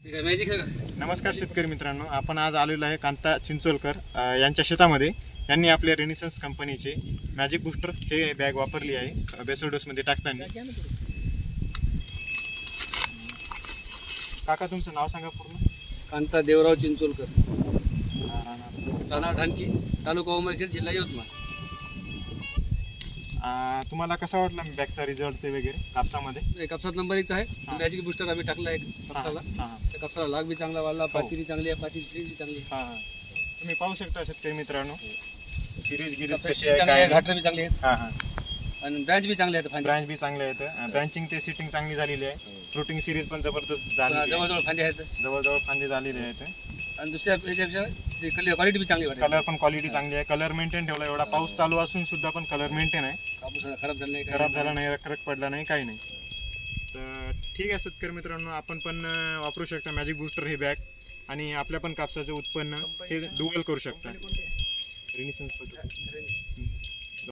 नमस्कार शेतकरी मित्रांनो, आपण आज आलेलो आहे कांता चिंचोलकर यांच्या शेतामध्ये. यांनी आपल्या रेनिसन्स कंपनीचे मॅजिक बूस्टर हे बॅग वापरली आहे बेसल डोसमध्ये टाकताना. काका तुमचं नाव सांगा पूर्ण. कांता देवराव चिंचोलकर, राहणार ढानकी, तालुका उमरखेड, जिल्हा यवतमाळ. तुम्हाला कसा वाटला बॅगचा रिझल्ट ते वगैरे कापसामध्ये? कापसात नंबर 1 आहे. मॅजिक बूस्टर आम्ही टाकला आहे कापसाला. त्या कापसाला लाग बी चांगला वाढला, पाती चांगली आहे, पाती सिरीज बी चांगली आहे. तुम्ही पाहू शकता शेतकरी मित्रांनो, सिरीज गिरीज कशी चांगली आहे, घाटलं बी चांगली आहेत. हां आणि ब्रँच बी चांगले आहेत. ब्रँच बी चांगले आहेत. ब्रँचिंग ते सिटिंग चांगली झालेली आहे. फ्रुटिंग सिरीज पण जबरदस्त झाली, जवळजवळ फांदे आहेत. जवळजवळ फांदे झालेले आहेत. आणि दुसऱ्या क्वालिटी बी चांगली वाटते. कलर पण क्वालिटी चांगली आहे. कलर मेंटेन ठेवला. एवढा पाऊस चालू असून सुद्धा पण कलर मेंटेन आहे. कापूस खराब झाला नाही, खराब झाला नाही, रखरख पडला नाही, काही नाही. तर ठीक आहे शेतकरी मित्रांनो, आपण पण वापरू शकता मॅजिक बूस्टर हे बॅग आणि आपल्या पण कापसाचं उत्पन्न हे डबल करू शकता. रेनिसन्स